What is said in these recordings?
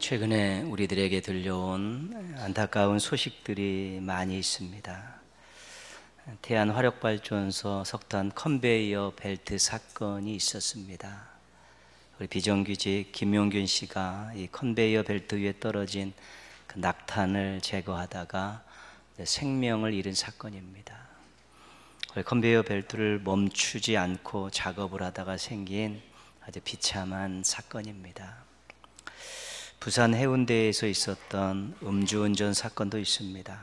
최근에 우리들에게 들려온 안타까운 소식들이 많이 있습니다. 태안화력발전소 석탄 컨베이어 벨트 사건이 있었습니다. 우리 비정규직 김용균 씨가 이 컨베이어 벨트 위에 떨어진 그 낙탄을 제거하다가 생명을 잃은 사건입니다. 컨베이어 벨트를 멈추지 않고 작업을 하다가 생긴 아주 비참한 사건입니다. 부산 해운대에서 있었던 음주운전 사건도 있습니다.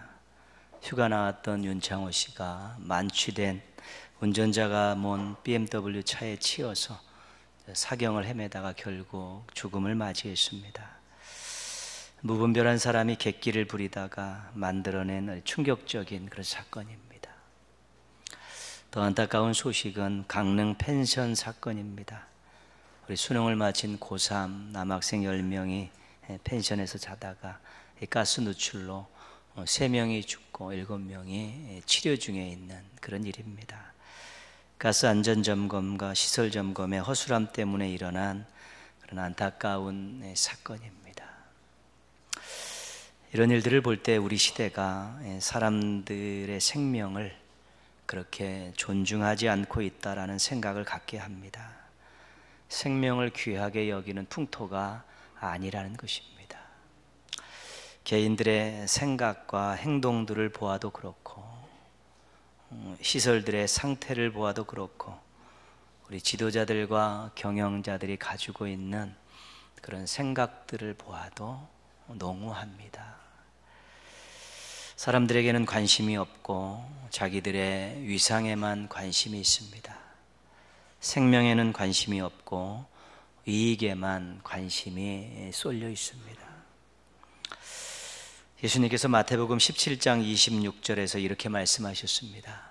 휴가 나왔던 윤창호 씨가 만취된 운전자가 몰 BMW 차에 치여서 사경을 헤매다가 결국 죽음을 맞이했습니다. 무분별한 사람이 객기를 부리다가 만들어낸 충격적인 그런 사건입니다. 더 안타까운 소식은 강릉 펜션 사건입니다. 우리 수능을 마친 고3 남학생 10명이 펜션에서 자다가 가스 누출로 3명이 죽고 7명이 치료 중에 있는 그런 일입니다. 가스 안전점검과 시설점검의 허술함 때문에 일어난 그런 안타까운 사건입니다. 이런 일들을 볼 때 우리 시대가 사람들의 생명을 그렇게 존중하지 않고 있다라는 생각을 갖게 합니다. 생명을 귀하게 여기는 풍토가 아니라는 것입니다. 개인들의 생각과 행동들을 보아도 그렇고 시설들의 상태를 보아도 그렇고 우리 지도자들과 경영자들이 가지고 있는 그런 생각들을 보아도 농후합니다. 사람들에게는 관심이 없고 자기들의 위상에만 관심이 있습니다. 생명에는 관심이 없고 이익에만 관심이 쏠려 있습니다. 예수님께서 마태복음 17장 26절에서 이렇게 말씀하셨습니다.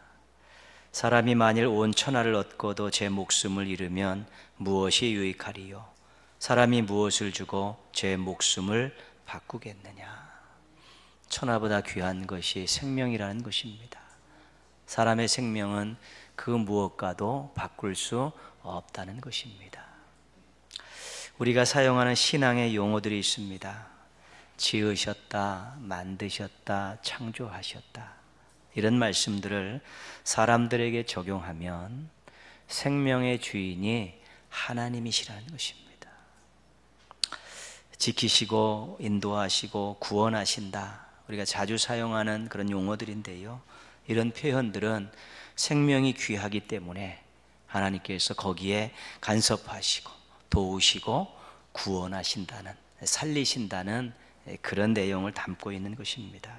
사람이 만일 온 천하를 얻고도 제 목숨을 잃으면 무엇이 유익하리요? 사람이 무엇을 주고 제 목숨을 바꾸겠느냐? 천하보다 귀한 것이 생명이라는 것입니다. 사람의 생명은 그 무엇과도 바꿀 수 없다는 것입니다. 우리가 사용하는 신앙의 용어들이 있습니다. 지으셨다, 만드셨다, 창조하셨다. 이런 말씀들을 사람들에게 적용하면 생명의 주인이 하나님이시라는 것입니다. 지키시고 인도하시고 구원하신다. 우리가 자주 사용하는 그런 용어들인데요. 이런 표현들은 생명이 귀하기 때문에 하나님께서 거기에 간섭하시고 도우시고 구원하신다는, 살리신다는 그런 내용을 담고 있는 것입니다.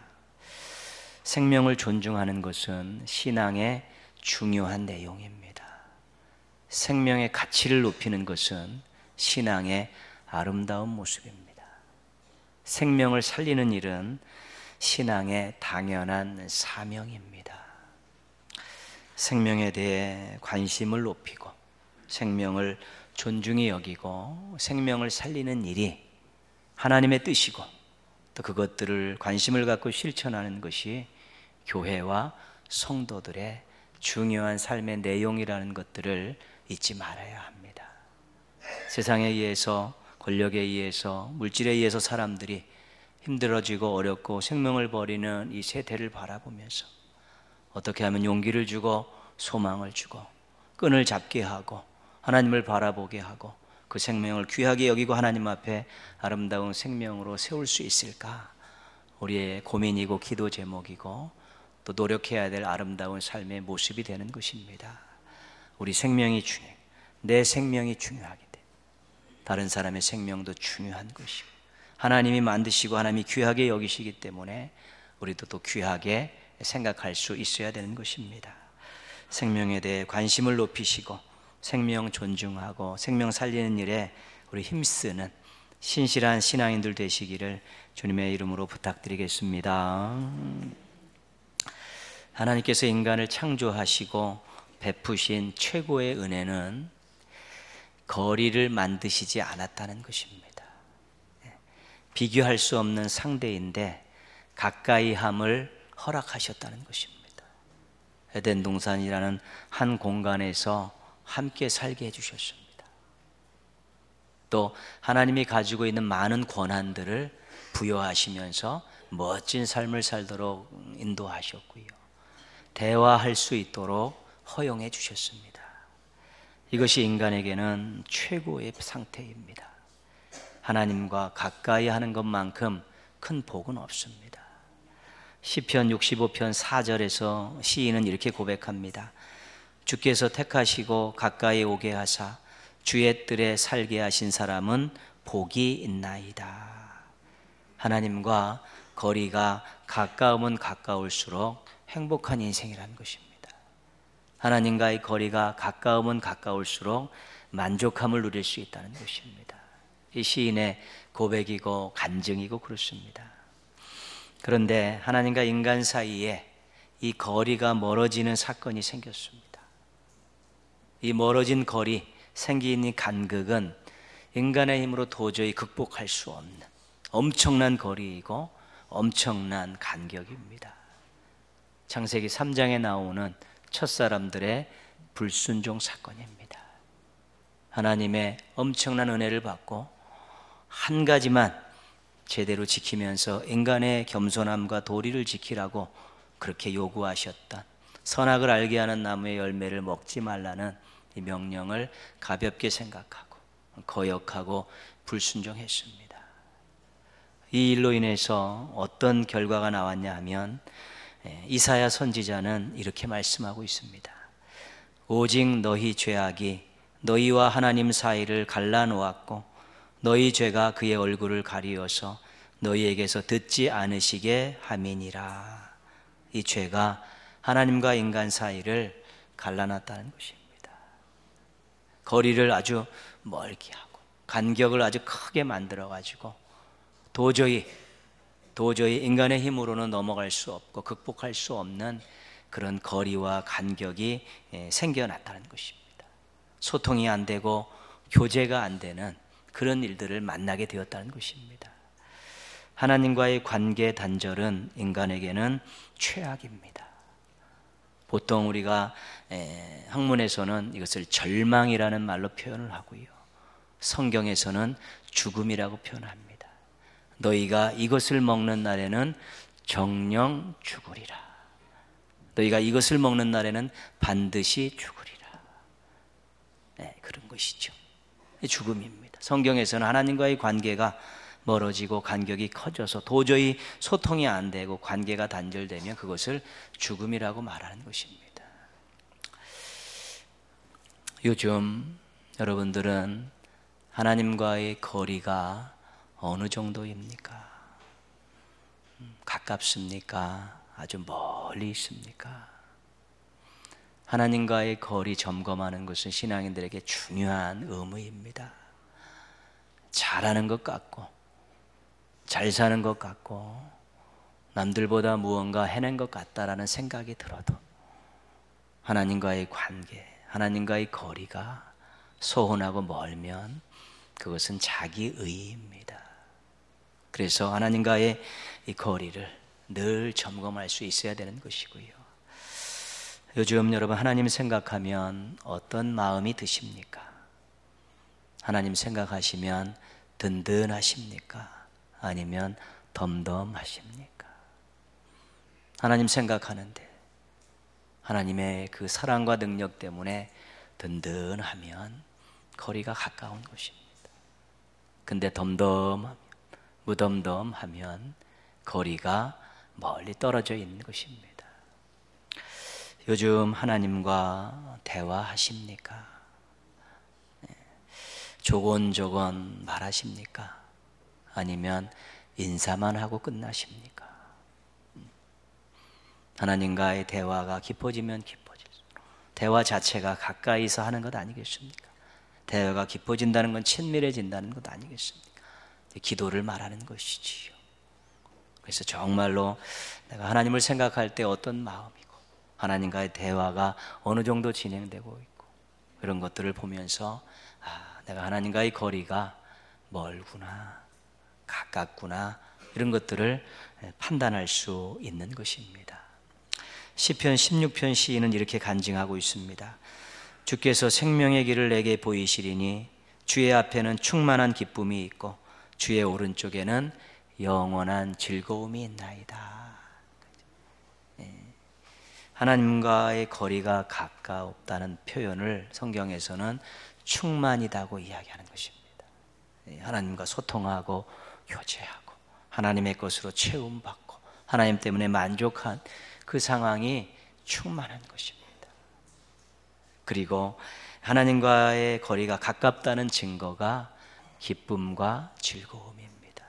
생명을 존중하는 것은 신앙의 중요한 내용입니다. 생명의 가치를 높이는 것은 신앙의 아름다운 모습입니다. 생명을 살리는 일은 신앙의 당연한 사명입니다. 생명에 대해 관심을 높이고 생명을 존중히 여기고 생명을 살리는 일이 하나님의 뜻이고 또 그것들을 관심을 갖고 실천하는 것이 교회와 성도들의 중요한 삶의 내용이라는 것들을 잊지 말아야 합니다. 세상에 의해서, 권력에 의해서, 물질에 의해서 사람들이 힘들어지고 어렵고 생명을 버리는 이 세대를 바라보면서 어떻게 하면 용기를 주고 소망을 주고 끈을 잡게 하고 하나님을 바라보게 하고 그 생명을 귀하게 여기고 하나님 앞에 아름다운 생명으로 세울 수 있을까? 우리의 고민이고 기도 제목이고 또 노력해야 될 아름다운 삶의 모습이 되는 것입니다. 우리 생명이 중요해요. 내 생명이 중요하기 때문에 다른 사람의 생명도 중요한 것이고 하나님이 만드시고 하나님이 귀하게 여기시기 때문에 우리도 또 귀하게 생각할 수 있어야 되는 것입니다. 생명에 대해 관심을 높이시고 생명 존중하고 생명 살리는 일에 우리 힘쓰는 신실한 신앙인들 되시기를 주님의 이름으로 부탁드리겠습니다. 하나님께서 인간을 창조하시고 베푸신 최고의 은혜는 거리를 만드시지 않았다는 것입니다. 비교할 수 없는 상대인데 가까이함을 허락하셨다는 것입니다. 에덴 동산이라는 한 공간에서 함께 살게 해주셨습니다. 또 하나님이 가지고 있는 많은 권한들을 부여하시면서 멋진 삶을 살도록 인도하셨고요. 대화할 수 있도록 허용해 주셨습니다. 이것이 인간에게는 최고의 상태입니다. 하나님과 가까이 하는 것만큼 큰 복은 없습니다. 시편 65편 4절에서 시인은 이렇게 고백합니다. 주께서 택하시고 가까이 오게 하사 주의 뜰에 살게 하신 사람은 복이 있나이다. 하나님과 거리가 가까우면 가까울수록 행복한 인생이라는 것입니다. 하나님과의 거리가 가까우면 가까울수록 만족함을 누릴 수 있다는 것입니다. 이 시인의 고백이고 간증이고 그렇습니다. 그런데 하나님과 인간 사이에 이 거리가 멀어지는 사건이 생겼습니다. 이 멀어진 거리, 생긴 이 간극은 인간의 힘으로 도저히 극복할 수 없는 엄청난 거리이고 엄청난 간격입니다. 창세기 3장에 나오는 첫사람들의 불순종 사건입니다. 하나님의 엄청난 은혜를 받고 한 가지만 제대로 지키면서 인간의 겸손함과 도리를 지키라고 그렇게 요구하셨던 선악을 알게 하는 나무의 열매를 먹지 말라는 이 명령을 가볍게 생각하고 거역하고 불순종했습니다. 이 일로 인해서 어떤 결과가 나왔냐 하면 이사야 선지자는 이렇게 말씀하고 있습니다. 오직 너희 죄악이 너희와 하나님 사이를 갈라놓았고 너희 죄가 그의 얼굴을 가리어서 너희에게서 듣지 않으시게 함이니라. 이 죄가 하나님과 인간 사이를 갈라놨다는 것입니다. 거리를 아주 멀게 하고 간격을 아주 크게 만들어 가지고 도저히 인간의 힘으로는 넘어갈 수 없고 극복할 수 없는 그런 거리와 간격이 생겨났다는 것입니다. 소통이 안 되고 교제가 안 되는 그런 일들을 만나게 되었다는 것입니다. 하나님과의 관계 단절은 인간에게는 최악입니다. 보통 우리가 학문에서는 이것을 절망이라는 말로 표현을 하고요. 성경에서는 죽음이라고 표현합니다. 너희가 이것을 먹는 날에는 정녕 죽으리라. 너희가 이것을 먹는 날에는 반드시 죽으리라. 그런 것이죠. 죽음입니다. 성경에서는 하나님과의 관계가 멀어지고 간격이 커져서 도저히 소통이 안 되고 관계가 단절되면 그것을 죽음이라고 말하는 것입니다. 요즘 여러분들은 하나님과의 거리가 어느 정도입니까? 가깝습니까? 아주 멀리 있습니까? 하나님과의 거리 점검하는 것은 신앙인들에게 중요한 의무입니다. 잘하는 것 같고 잘 사는 것 같고 남들보다 무언가 해낸 것 같다라는 생각이 들어도 하나님과의 관계, 하나님과의 거리가 소원하고 멀면 그것은 자기의입니다. 그래서 하나님과의 이 거리를 늘 점검할 수 있어야 되는 것이고요. 요즘 여러분 하나님 생각하면 어떤 마음이 드십니까? 하나님 생각하시면 든든하십니까? 아니면 덤덤하십니까? 하나님 생각하는데 하나님의 그 사랑과 능력 때문에 든든하면 거리가 가까운 것입니다. 근데 덤덤하면, 무덤덤하면 거리가 멀리 떨어져 있는 것입니다. 요즘 하나님과 대화하십니까? 조곤조곤 말하십니까? 아니면 인사만 하고 끝나십니까? 하나님과의 대화가 깊어지면 깊어질수록 대화 자체가 가까이서 하는 것 아니겠습니까? 대화가 깊어진다는 건 친밀해진다는 것 아니겠습니까? 기도를 말하는 것이지요. 그래서 정말로 내가 하나님을 생각할 때 어떤 마음이고 하나님과의 대화가 어느 정도 진행되고 있고 이런 것들을 보면서 내가 하나님과의 거리가 멀구나 가깝구나 이런 것들을 판단할 수 있는 것입니다. 시편 16편 시인은 이렇게 간증하고 있습니다. 주께서 생명의 길을 내게 보이시리니 주의 앞에는 충만한 기쁨이 있고 주의 오른쪽에는 영원한 즐거움이 있나이다. 하나님과의 거리가 가까웠다는 표현을 성경에서는 충만이다고 이야기하는 것입니다. 하나님과 소통하고 교제하고 하나님의 것으로 채움받고 하나님 때문에 만족한 그 상황이 충만한 것입니다. 그리고 하나님과의 거리가 가깝다는 증거가 기쁨과 즐거움입니다.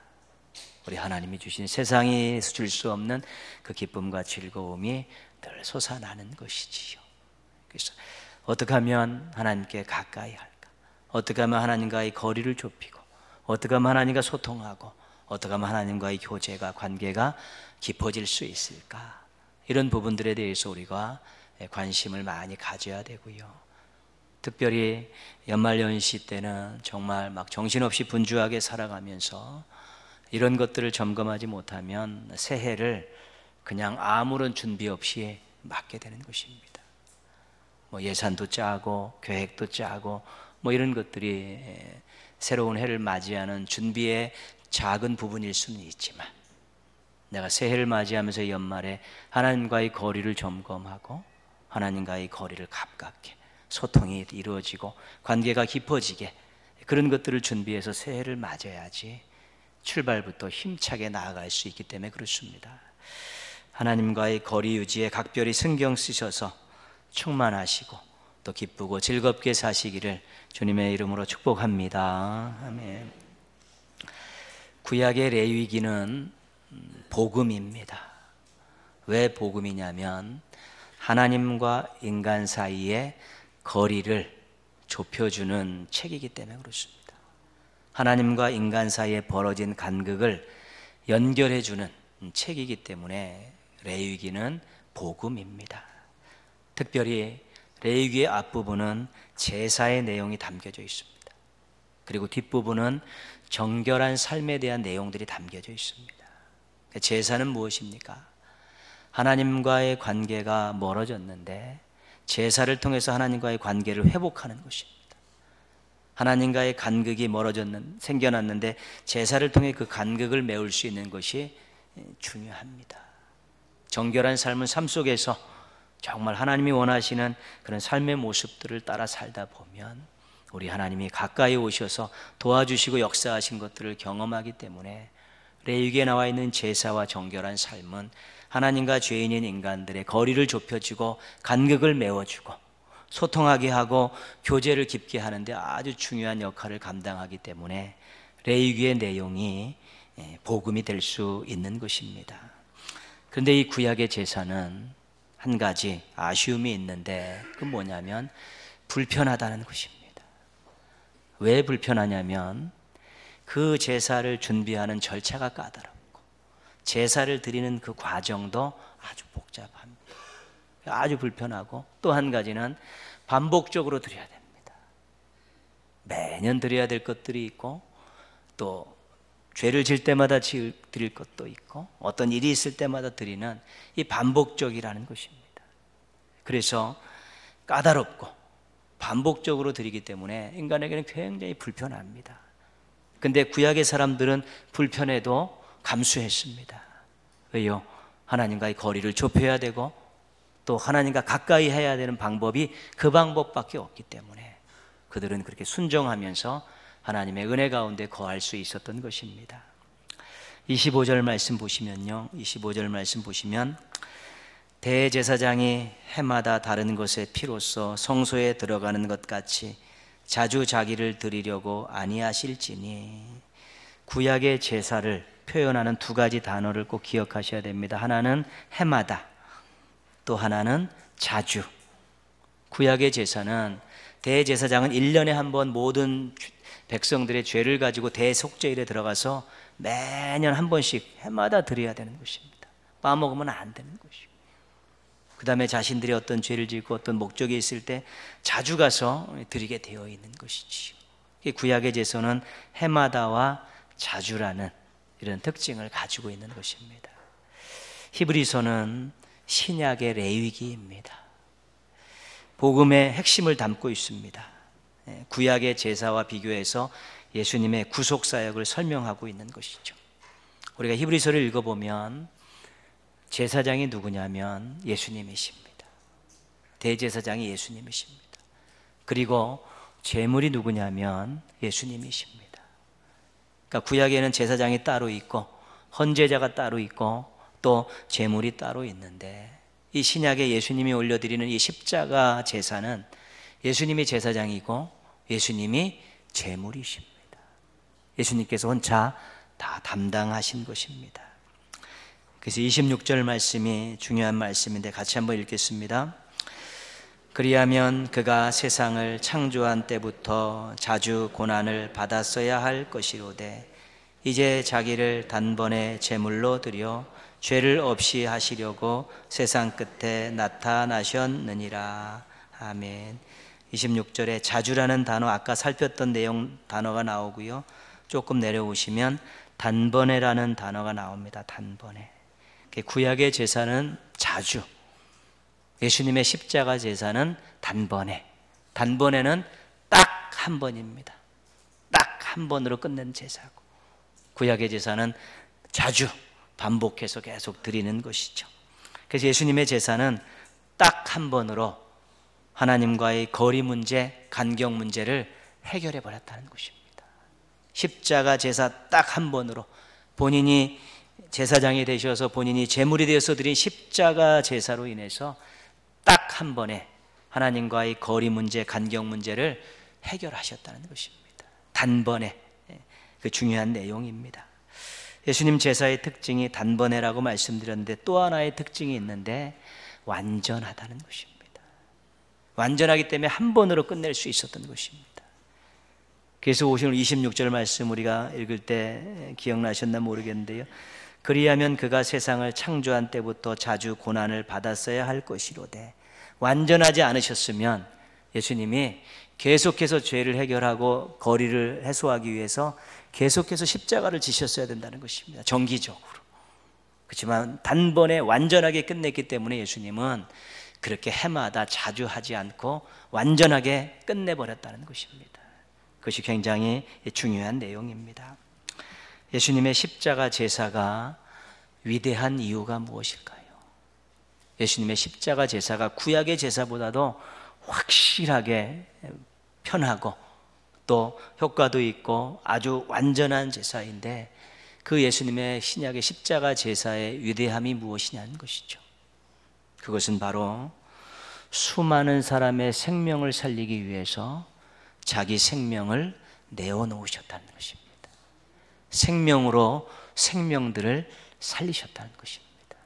우리 하나님이 주신 세상이 줄 수 없는 그 기쁨과 즐거움이 늘 솟아나는 것이지요. 그래서 어떻게 하면 하나님께 가까이 할까? 어떻게 하면 하나님과의 거리를 좁히고 어떻게 하면 하나님과 소통하고 어떻게 하면 하나님과의 교제가 관계가 깊어질 수 있을까? 이런 부분들에 대해서 우리가 관심을 많이 가져야 되고요. 특별히 연말연시 때는 정말 막 정신없이 분주하게 살아가면서 이런 것들을 점검하지 못하면 새해를 그냥 아무런 준비 없이 맞게 되는 것입니다. 예산도 짜고 계획도 짜고 이런 것들이 새로운 해를 맞이하는 준비의 작은 부분일 수는 있지만 내가 새해를 맞이하면서 연말에 하나님과의 거리를 점검하고 하나님과의 거리를 가깝게 소통이 이루어지고 관계가 깊어지게 그런 것들을 준비해서 새해를 맞아야지 출발부터 힘차게 나아갈 수 있기 때문에 그렇습니다. 하나님과의 거리 유지에 각별히 신경 쓰셔서 충만하시고 또 기쁘고 즐겁게 사시기를 주님의 이름으로 축복합니다. 아멘. 구약의 레위기는 복음입니다. 왜 복음이냐면 하나님과 인간 사이의 거리를 좁혀주는 책이기 때문에 그렇습니다. 하나님과 인간 사이에 벌어진 간극을 연결해주는 책이기 때문에 레위기는 복음입니다. 특별히 레위기의 앞부분은 제사의 내용이 담겨져 있습니다. 그리고 뒷부분은 정결한 삶에 대한 내용들이 담겨져 있습니다. 제사는 무엇입니까? 하나님과의 관계가 멀어졌는데 제사를 통해서 하나님과의 관계를 회복하는 것입니다. 하나님과의 간극이 생겨났는데 제사를 통해 그 간극을 메울 수 있는 것이 중요합니다. 정결한 삶은 삶 속에서 정말 하나님이 원하시는 그런 삶의 모습들을 따라 살다 보면 우리 하나님이 가까이 오셔서 도와주시고 역사하신 것들을 경험하기 때문에 레위기에 나와 있는 제사와 정결한 삶은 하나님과 죄인인 인간들의 거리를 좁혀주고 간극을 메워주고 소통하게 하고 교제를 깊게 하는데 아주 중요한 역할을 감당하기 때문에 레위기의 내용이 복음이 될 수 있는 것입니다. 그런데 이 구약의 제사는 한 가지 아쉬움이 있는데 그건 뭐냐면 불편하다는 것입니다. 왜 불편하냐면 그 제사를 준비하는 절차가 까다롭고 제사를 드리는 그 과정도 아주 복잡합니다. 아주 불편하고 또 한 가지는 반복적으로 드려야 됩니다. 매년 드려야 될 것들이 있고 또 죄를 질 때마다 드릴 것도 있고 어떤 일이 있을 때마다 드리는 이 반복적이라는 것입니다. 그래서 까다롭고 반복적으로 드리기 때문에 인간에게는 굉장히 불편합니다. 근데 구약의 사람들은 불편해도 감수했습니다. 왜요? 하나님과의 거리를 좁혀야 되고 또 하나님과 가까이 해야 되는 방법이 그 방법밖에 없기 때문에 그들은 그렇게 순종하면서 하나님의 은혜 가운데 거할 수 있었던 것입니다. 25절 말씀 보시면요. 25절 말씀 보시면 대제사장이 해마다 다른 것의 피로써 성소에 들어가는 것 같이 자주 자기를 드리려고 아니하실지니 구약의 제사를 표현하는 두 가지 단어를 꼭 기억하셔야 됩니다. 하나는 해마다 또 하나는 자주. 구약의 제사는 대제사장은 1년에 한 번 모든 백성들의 죄를 가지고 대속죄일에 들어가서 매년 한 번씩 해마다 드려야 되는 것입니다. 빠먹으면 안 되는 것이고 그 다음에 자신들이 어떤 죄를 짓고 어떤 목적이 있을 때 자주 가서 드리게 되어 있는 것이지요. 구약의 제사는 해마다와 자주라는 이런 특징을 가지고 있는 것입니다. 히브리서는 신약의 레위기입니다. 복음의 핵심을 담고 있습니다. 구약의 제사와 비교해서 예수님의 구속 사역을 설명하고 있는 것이죠. 우리가 히브리서를 읽어보면 제사장이 누구냐면 예수님이십니다. 대제사장이 예수님이십니다. 그리고 제물이 누구냐면 예수님이십니다. 그러니까 구약에는 제사장이 따로 있고 헌제자가 따로 있고 또 제물이 따로 있는데, 이 신약에 예수님이 올려드리는 이 십자가 제사는 예수님이 제사장이고 예수님이 제물이십니다. 예수님께서 혼자 다 담당하신 것입니다. 그래서 26절 말씀이 중요한 말씀인데 같이 한번 읽겠습니다. 그리하면 그가 세상을 창조한 때부터 자주 고난을 받았어야 할 것이로되 이제 자기를 단번에 제물로 드려 죄를 없이 하시려고 세상 끝에 나타나셨느니라. 아멘. 26절에 자주라는 단어, 아까 살폈던 내용 단어가 나오고요. 조금 내려오시면 단번에라는 단어가 나옵니다. 단번에. 구약의 제사는 자주, 예수님의 십자가 제사는 단번에. 단번에는 딱 한 번입니다. 딱 한 번으로 끝낸 제사고, 구약의 제사는 자주 반복해서 계속 드리는 것이죠. 그래서 예수님의 제사는 딱 한 번으로 하나님과의 거리 문제, 간격 문제를 해결해 버렸다는 것입니다. 십자가 제사 딱 한 번으로, 본인이 제사장이 되셔서 본인이 제물이 되어서 드린 십자가 제사로 인해서 딱 한 번에 하나님과의 거리 문제, 간격 문제를 해결하셨다는 것입니다. 단번에. 그 중요한 내용입니다. 예수님 제사의 특징이 단번에라고 말씀드렸는데 또 하나의 특징이 있는데 완전하다는 것입니다. 완전하기 때문에 한 번으로 끝낼 수 있었던 것입니다. 그래서 오늘 26절 말씀 우리가 읽을 때 기억나셨나 모르겠는데요. 그리하면 그가 세상을 창조한 때부터 자주 고난을 받았어야 할 것이로되, 완전하지 않으셨으면 예수님이 계속해서 죄를 해결하고 거리를 해소하기 위해서 계속해서 십자가를 지셨어야 된다는 것입니다. 정기적으로. 그렇지만 단번에 완전하게 끝냈기 때문에 예수님은 그렇게 해마다 자주 하지 않고 완전하게 끝내버렸다는 것입니다. 그것이 굉장히 중요한 내용입니다. 예수님의 십자가 제사가 위대한 이유가 무엇일까요? 예수님의 십자가 제사가 구약의 제사보다도 확실하게 편하고 또 효과도 있고 아주 완전한 제사인데, 그 예수님의 신약의 십자가 제사의 위대함이 무엇이냐는 것이죠. 그것은 바로 수많은 사람의 생명을 살리기 위해서 자기 생명을 내어놓으셨다는 것입니다. 생명으로 생명들을 살리셨다는 것입니다.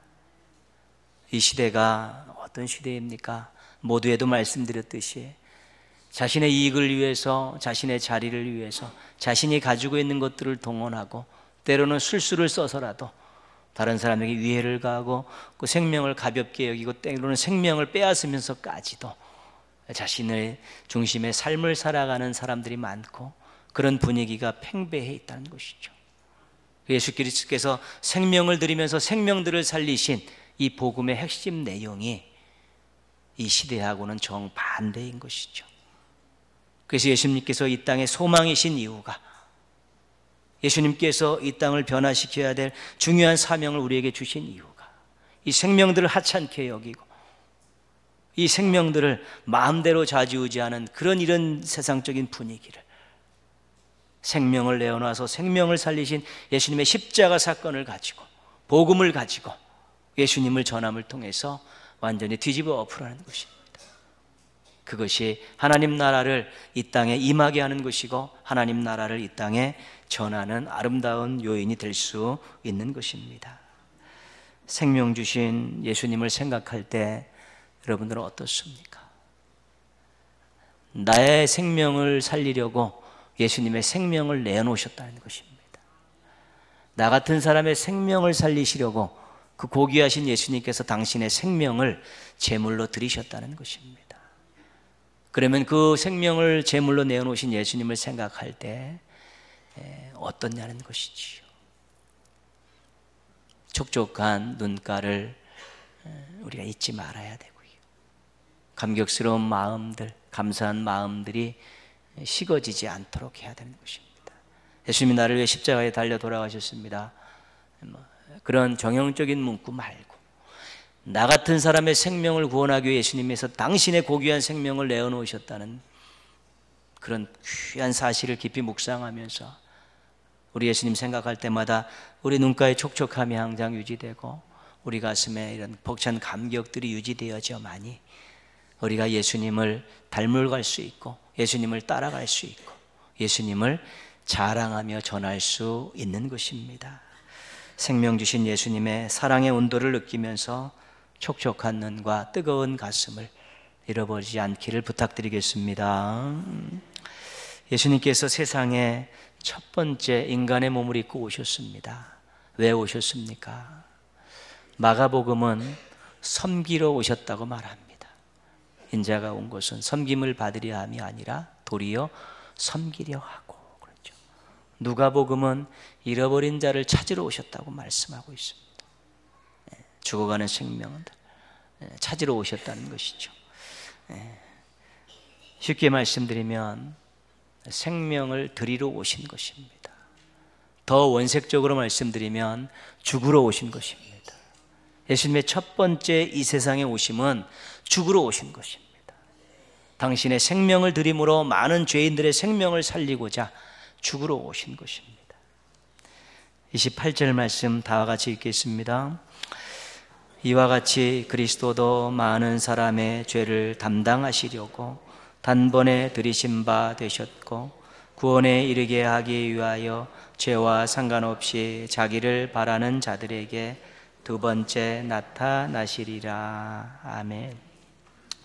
이 시대가 어떤 시대입니까? 모두에도 말씀드렸듯이 자신의 이익을 위해서, 자신의 자리를 위해서 자신이 가지고 있는 것들을 동원하고 때로는 술수를 써서라도 다른 사람에게 위해를 가하고 그 생명을 가볍게 여기고 때로는 생명을 빼앗으면서까지도 자신의 중심의 삶을 살아가는 사람들이 많고, 그런 분위기가 팽배해 있다는 것이죠. 예수 그리스도께서 생명을 드리면서 생명들을 살리신 이 복음의 핵심 내용이 이 시대하고는 정반대인 것이죠. 그래서 예수님께서 이 땅의 소망이신 이유가, 예수님께서 이 땅을 변화시켜야 될 중요한 사명을 우리에게 주신 이유가, 이 생명들을 하찮게 여기고 이 생명들을 마음대로 좌지우지하는 그런 이런 세상적인 분위기를, 생명을 내어놔서 생명을 살리신 예수님의 십자가 사건을 가지고, 복음을 가지고 예수님을 전함을 통해서 완전히 뒤집어 엎으라는 것입니다. 그것이 하나님 나라를 이 땅에 임하게 하는 것이고, 하나님 나라를 이 땅에 전하는 아름다운 요인이 될 수 있는 것입니다. 생명 주신 예수님을 생각할 때 여러분들은 어떻습니까? 나의 생명을 살리려고 예수님의 생명을 내놓으셨다는 것입니다. 나 같은 사람의 생명을 살리시려고 그 고귀하신 예수님께서 당신의 생명을 제물로 드리셨다는 것입니다. 그러면 그 생명을 제물로 내어놓으신 예수님을 생각할 때 어떻냐는 것이지요. 촉촉한 눈가를 우리가 잊지 말아야 되고요. 감격스러운 마음들, 감사한 마음들이 식어지지 않도록 해야 되는 것입니다. 예수님이 나를 위해 십자가에 달려 돌아가셨습니다. 그런 정형적인 문구 말고 나 같은 사람의 생명을 구원하기 위해 예수님께서 당신의 고귀한 생명을 내어놓으셨다는 그런 귀한 사실을 깊이 묵상하면서 우리 예수님 생각할 때마다 우리 눈가에 촉촉함이 항상 유지되고 우리 가슴에 이런 벅찬 감격들이 유지되어져만이 우리가 예수님을 닮아갈 수 있고 예수님을 따라갈 수 있고 예수님을 자랑하며 전할 수 있는 것입니다. 생명 주신 예수님의 사랑의 온도를 느끼면서 촉촉한 눈과 뜨거운 가슴을 잃어버리지 않기를 부탁드리겠습니다. 예수님께서 세상에 첫 번째 인간의 몸을 입고 오셨습니다. 왜 오셨습니까? 마가복음은 섬기러 오셨다고 말합니다. 인자가 온 것은 섬김을 받으려 함이 아니라 도리어 섬기려 하고 그렇죠. 누가복음은 잃어버린 자를 찾으러 오셨다고 말씀하고 있습니다. 죽어가는 생명을 찾으러 오셨다는 것이죠. 쉽게 말씀드리면 생명을 드리러 오신 것입니다. 더 원색적으로 말씀드리면 죽으러 오신 것입니다. 예수님의 첫 번째 이 세상에 오심은 죽으러 오신 것입니다. 당신의 생명을 드림으로 많은 죄인들의 생명을 살리고자 죽으러 오신 것입니다. 28절 말씀 다와 같이 읽겠습니다. 이와 같이 그리스도도 많은 사람의 죄를 담당하시려고 단번에 들이신 바 되셨고 구원에 이르게 하기 위하여 죄와 상관없이 자기를 바라는 자들에게 두 번째 나타나시리라. 아멘.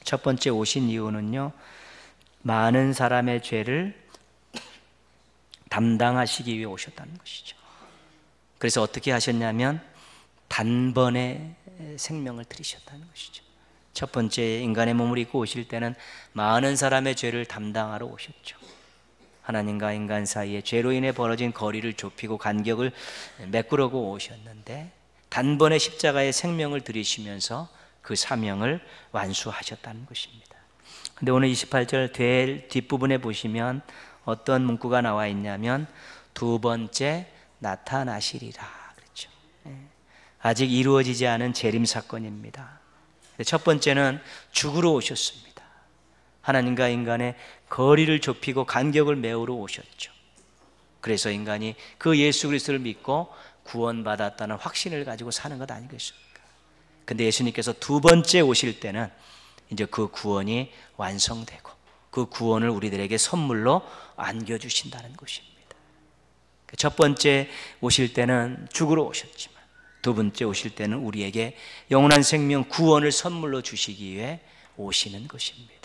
첫 번째 오신 이유는요, 많은 사람의 죄를 담당하시기 위해 오셨다는 것이죠. 그래서 어떻게 하셨냐면 단번에 생명을 들이셨다는 것이죠. 첫 번째 인간의 몸을 입고 오실 때는 많은 사람의 죄를 담당하러 오셨죠. 하나님과 인간 사이에 죄로 인해 벌어진 거리를 좁히고 간격을 메꾸려고 오셨는데 단번에 십자가의 생명을 들이시면서 그 사명을 완수하셨다는 것입니다. 근데 오늘 28절 뒷부분에 보시면 어떤 문구가 나와 있냐면 두 번째 나타나시리라 그랬죠. 아직 이루어지지 않은 재림 사건입니다. 첫 번째는 죽으러 오셨습니다. 하나님과 인간의 거리를 좁히고 간격을 메우러 오셨죠. 그래서 인간이 그 예수 그리스도를 믿고 구원받았다는 확신을 가지고 사는 것 아니겠습니까? 근데 예수님께서 두 번째 오실 때는 이제 그 구원이 완성되고 그 구원을 우리들에게 선물로 안겨주신다는 것입니다. 첫 번째 오실 때는 죽으러 오셨지만 두 번째 오실 때는 우리에게 영원한 생명 구원을 선물로 주시기 위해 오시는 것입니다.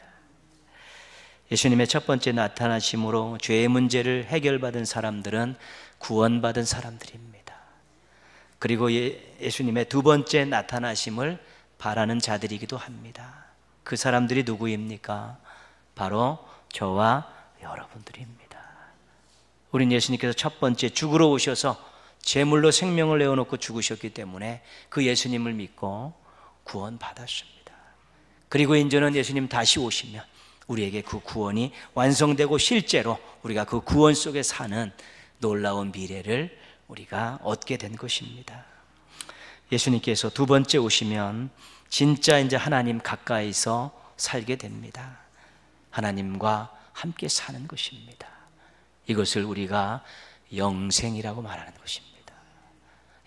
예수님의 첫 번째 나타나심으로 죄의 문제를 해결받은 사람들은 구원받은 사람들입니다. 그리고 예수님의 두 번째 나타나심을 바라는 자들이기도 합니다. 그 사람들이 누구입니까? 바로 저와 여러분들입니다. 우린 예수님께서 첫 번째 죽으러 오셔서 제물로 생명을 내어놓고 죽으셨기 때문에 그 예수님을 믿고 구원받았습니다. 그리고 이제는 예수님 다시 오시면 우리에게 그 구원이 완성되고 실제로 우리가 그 구원 속에 사는 놀라운 미래를 우리가 얻게 된 것입니다. 예수님께서 두 번째 오시면 진짜 이제 하나님 가까이서 살게 됩니다. 하나님과 함께 사는 것입니다. 이것을 우리가 영생이라고 말하는 것입니다.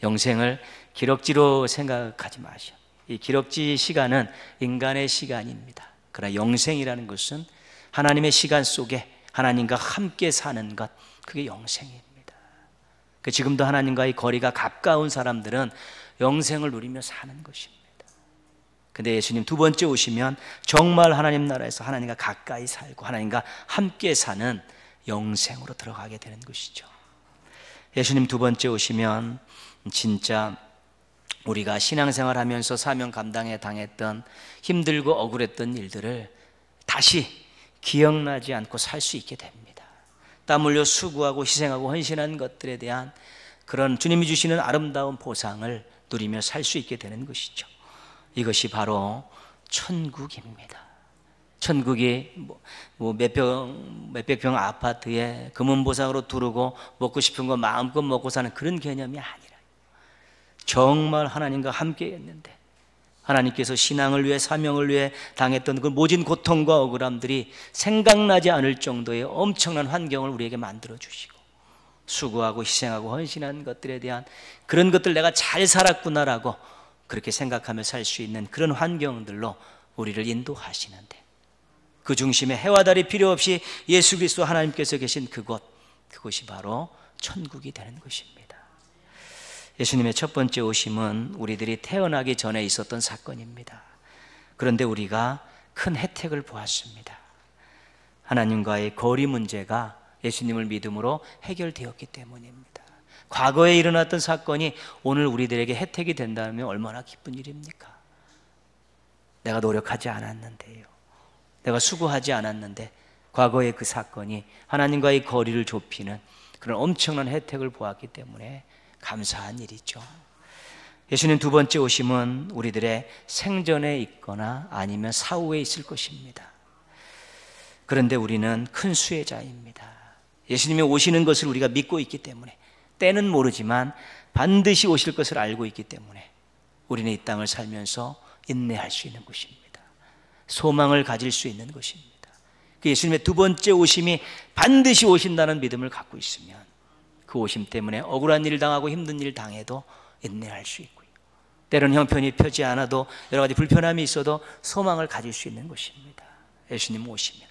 영생을 기럭지로 생각하지 마시오. 이 기럭지 시간은 인간의 시간입니다. 그러나 영생이라는 것은 하나님의 시간 속에 하나님과 함께 사는 것, 그게 영생입니다. 지금도 하나님과의 거리가 가까운 사람들은 영생을 누리며 사는 것입니다. 근데 예수님 두 번째 오시면 정말 하나님 나라에서 하나님과 가까이 살고 하나님과 함께 사는 영생으로 들어가게 되는 것이죠. 예수님 두 번째 오시면 진짜 우리가 신앙생활 하면서 사명 감당에 당했던 힘들고 억울했던 일들을 다시 기억나지 않고 살 수 있게 됩니다. 땀 흘려 수고하고 희생하고 헌신한 것들에 대한 그런 주님이 주시는 아름다운 보상을 누리며 살 수 있게 되는 것이죠. 이것이 바로 천국입니다. 천국이 몇백 평 아파트에 금은보상으로 두르고 먹고 싶은 거 마음껏 먹고 사는 그런 개념이 아니라, 정말 하나님과 함께 했는데 하나님께서 신앙을 위해, 사명을 위해 당했던 그 모진 고통과 억울함들이 생각나지 않을 정도의 엄청난 환경을 우리에게 만들어 주시고, 수고하고 희생하고 헌신한 것들에 대한 그런 것들 내가 잘 살았구나라고 그렇게 생각하며 살 수 있는 그런 환경들로 우리를 인도하시는데, 그 중심에 해와 달이 필요 없이 예수 그리스도 하나님께서 계신 그곳이 바로 천국이 되는 것입니다. 예수님의 첫 번째 오심은 우리들이 태어나기 전에 있었던 사건입니다. 그런데 우리가 큰 혜택을 보았습니다. 하나님과의 거리 문제가 예수님을 믿음으로 해결되었기 때문입니다. 과거에 일어났던 사건이 오늘 우리들에게 혜택이 된다면 얼마나 기쁜 일입니까? 내가 노력하지 않았는데요, 내가 수고하지 않았는데 과거의 그 사건이 하나님과의 거리를 좁히는 그런 엄청난 혜택을 보았기 때문에 감사한 일이죠. 예수님 두 번째 오심은 우리들의 생전에 있거나 아니면 사후에 있을 것입니다. 그런데 우리는 큰 수혜자입니다. 예수님이 오시는 것을 우리가 믿고 있기 때문에, 때는 모르지만 반드시 오실 것을 알고 있기 때문에 우리는 이 땅을 살면서 인내할 수 있는 것입니다. 소망을 가질 수 있는 것입니다. 그 예수님의 두 번째 오심이 반드시 오신다는 믿음을 갖고 있으면 그 오심 때문에 억울한 일을 당하고 힘든 일을 당해도 인내할 수 있고요, 때로는 형편이 펴지 않아도 여러 가지 불편함이 있어도 소망을 가질 수 있는 것입니다. 예수님 오시면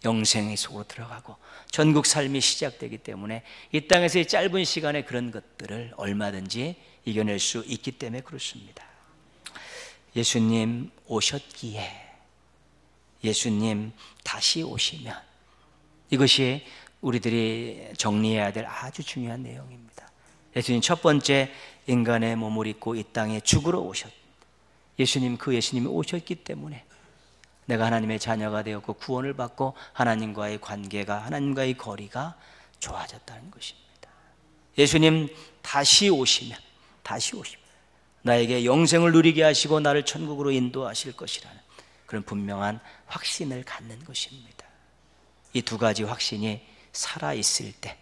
영생의 속으로 들어가고 전국 삶이 시작되기 때문에 이 땅에서의 짧은 시간에 그런 것들을 얼마든지 이겨낼 수 있기 때문에 그렇습니다. 예수님 오셨기에, 예수님 다시 오시면, 이것이 우리들이 정리해야 될 아주 중요한 내용입니다. 예수님 첫 번째 인간의 몸을 입고 이 땅에 죽으러 오셨. 예수님이 오셨기 때문에 내가 하나님의 자녀가 되었고 구원을 받고 하나님과의 관계가, 하나님과의 거리가 좋아졌다는 것입니다. 예수님 다시 오시면 나에게 영생을 누리게 하시고 나를 천국으로 인도하실 것이라는 그런 분명한 확신을 갖는 것입니다. 이 두 가지 확신이 살아있을 때,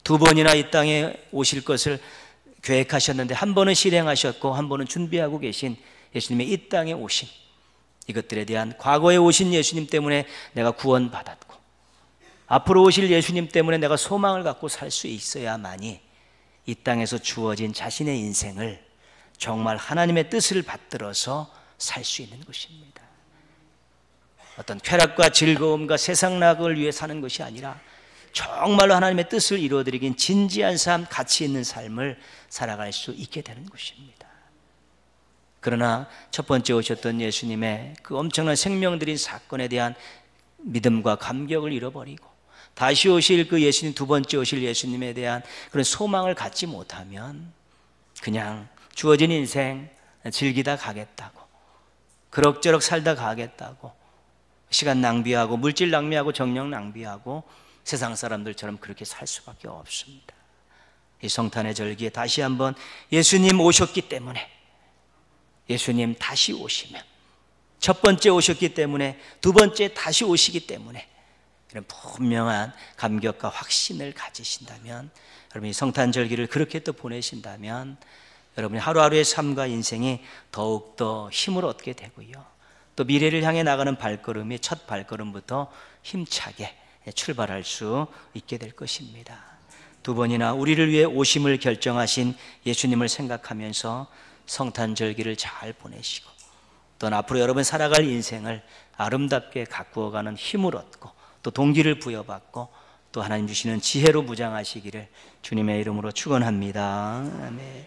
두 번이나 이 땅에 오실 것을 계획하셨는데 한 번은 실행하셨고 한 번은 준비하고 계신 예수님의 이 땅에 오심, 이것들에 대한 과거에 오신 예수님 때문에 내가 구원받았고 앞으로 오실 예수님 때문에 내가 소망을 갖고 살 수 있어야만이 이 땅에서 주어진 자신의 인생을 정말 하나님의 뜻을 받들어서 살 수 있는 것입니다. 어떤 쾌락과 즐거움과 세상락을 위해 사는 것이 아니라 정말로 하나님의 뜻을 이루어드리긴 진지한 삶, 가치 있는 삶을 살아갈 수 있게 되는 것입니다. 그러나 첫 번째 오셨던 예수님의 그 엄청난 생명들인 사건에 대한 믿음과 감격을 잃어버리고 다시 오실 그 예수님, 두 번째 오실 예수님에 대한 그런 소망을 갖지 못하면 그냥 주어진 인생 즐기다 가겠다고, 그럭저럭 살다 가겠다고, 시간 낭비하고 물질 낭비하고 정력 낭비하고 세상 사람들처럼 그렇게 살 수밖에 없습니다. 이 성탄의 절기에 다시 한번 예수님 오셨기 때문에, 예수님 다시 오시면, 첫 번째 오셨기 때문에 두 번째 다시 오시기 때문에 이런 분명한 감격과 확신을 가지신다면, 여러분이 성탄 절기를 그렇게 또 보내신다면 여러분의 하루하루의 삶과 인생이 더욱더 힘을 얻게 되고요, 또 미래를 향해 나가는 발걸음이 첫 발걸음부터 힘차게 출발할 수 있게 될 것입니다. 두 번이나 우리를 위해 오심을 결정하신 예수님을 생각하면서 성탄절기를 잘 보내시고 또 앞으로 여러분 살아갈 인생을 아름답게 가꾸어가는 힘을 얻고 또 동기를 부여받고 또 하나님 주시는 지혜로 무장하시기를 주님의 이름으로 축원합니다. 아멘.